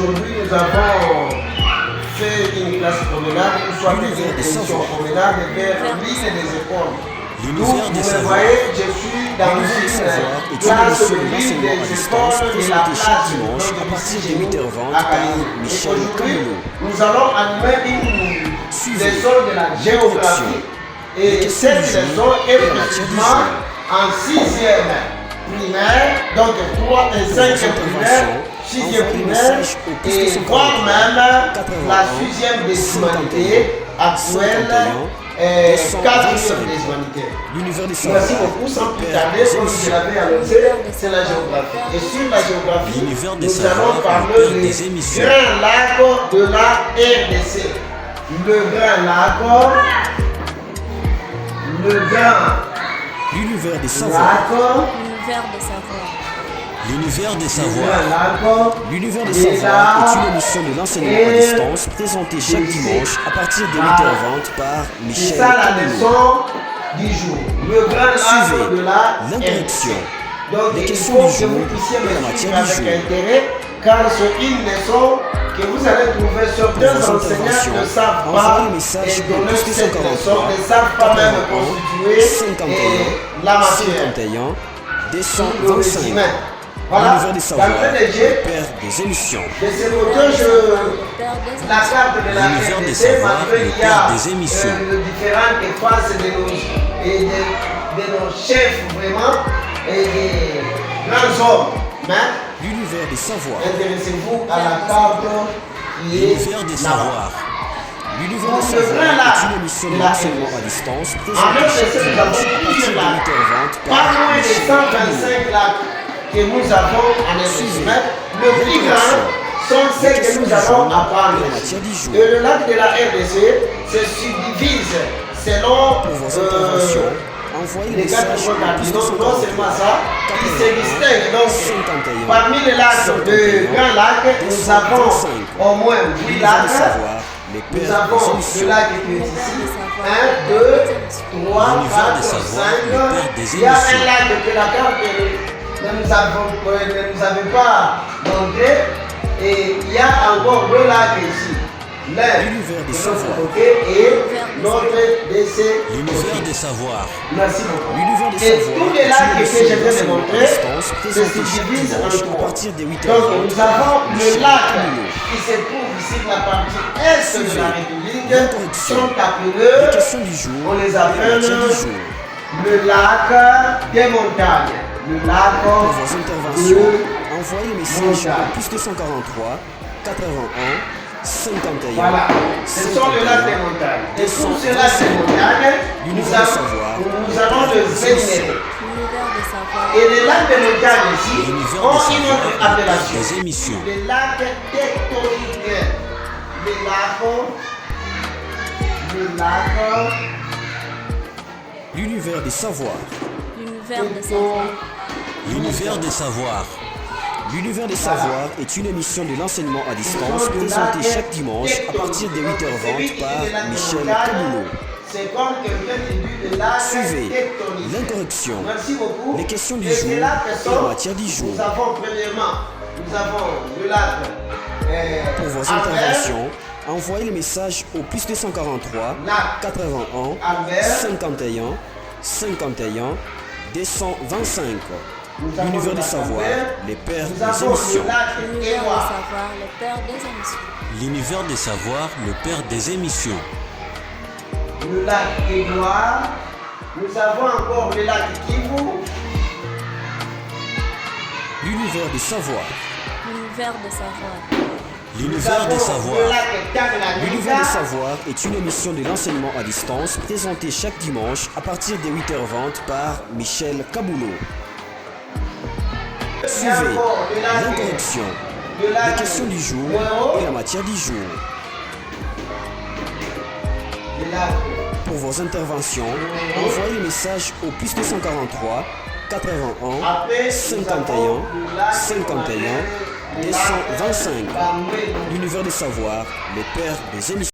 Aujourd'hui, nous avons fait une classe promenade, ou soit une émission promenade vers l'île des écoles. Donc, vous me voyez, je suis dans une classe de l'île des écoles de la place donc ici chez nous, à Cameroun. Et aujourd'hui, nous allons animer une leçon de la géographie. Et cette leçon est précisément en 6e primaire, donc 3 et 5e primaire, 6e primaire, et voire même la 6e des humanités actuelle, 4e des humanités. Merci beaucoup, sans plus tarder, comme je l'avais annoncé, c'est la géographie. Et sur la géographie, nous allons parler du grand lac de la RDC. Le grand lac, l'univers des savoirs. L'univers des savoirs. L'univers des savoirs est une émission de l'enseignement à distance présentée chaque dimanche à partir de 8h20 par Michel. C'est ça la leçon du jour. Le grand lac de la l'introduction. Donc il faut que vous puissiez me suivre avec intérêt, car c'est une leçon que vous allez trouver sur deux enseignants ne savent pas et donner cette leçon, ne savent pas même constituer la matière. Le résumé. Voilà, d'entrée de jeu, père des émissions. de ce côté, la carte de la RDC, malgré qu'il y a différentes phases de nos chefs vraiment et des grands hommes. Mais l'univers des savoirs. intéressez-vous à la carte qui est L'univers des là-bas. savoirs. L'univers Donc, des le savoirs grand lac est une émission de de la l'enseignement RDC. à distance En présentée RDC, chaque nous dimanche avons à partir plusieurs de lacs. 8h20 Pas par moins de Michel. 125 lacs que nous avons en RDC. Le plus grand sont ceux que nous allons apprendre ici. Et le lac de la RDC se subdivise selon Pour vos interventions, envoyez les les quatre messages au plus de cardinaux, non seulement 143 ça, qui se distinguent. Donc, 51 parmi les lacs de Grand Lac, nous avons au moins 8 l'univers des lacs. savoirs, les Nous pères avons des le émissions. lac qui est ici. 1, 2, 3, L'univers 4, des savoirs, 5. le père des Il y a un émissions. lac que la carte ne nous avait pas montré. Et il y a encore 2 lacs ici. L'un L'univers des de notre savoirs. côté et l'autre de ces L'univers côtés. des savoirs. Merci beaucoup. L'univers des Et savoirs. tous les est lacs une que émission je viens de d'enseignement à montrer distance se présentée chaque subdivisent en dimanche à 3. partir de 8h20. Donc nous avons le Michel lac Camilo. qui se trouve ici de la partie est de la République, L'introduction. sont Les appelés, questions du jour. on les et la appelle matière du jour. le lac des montagnes. Le lac Pour vos interventions, de envoyez le message montagne. au plus 243 81 51. Voilà, ce sont les lacs des montagnes. Et tous ces lacs des montagnes, nous allons les énumérer. Et les lacs des montagnes ici L'univers ont des une savoirs, autre le père appellation. des émissions. Les lacs tectoniques. L'univers des savoirs. L'univers des savoirs. L'univers des savoirs. L'univers des savoirs est une émission de l'enseignement à distance présentée chaque dimanche à partir de 8h20 par Michel Camilo. C'est comme quelqu'un qui dit de lacs Suivez tectoniques. l'incorrection, Merci beaucoup. les questions du Et jour ces lacs et sont- la matière du jour. Nous avons premièrement, nous avons le lac Pour vos Albert, interventions, envoyez le message au plus 243 lac 81 Albert. 51 51 225. Nous avons L'univers le des lac savoirs, Albert. les pères Nous des avons émissions. le lac L'univers des Éloire. savoirs, le père des émissions. L'univers des savoirs, le père des émissions. Le lac Éloire. Nous avons encore le lac Kivu. L'univers des savoirs. L'univers des savoirs. Nous L'univers des avons le savoirs. lac L'univers des Tanganyika. savoirs est une émission de l'enseignement à distance présentée chaque dimanche à partir de 8h20 par Michel Kaboulot. Suivez l'introduction, les questions du jour et la matière du jour. Le lac Pour vos interventions, envoyez le message au plus 243 81 51 51 225. L'univers des savoirs, les pères des émissions.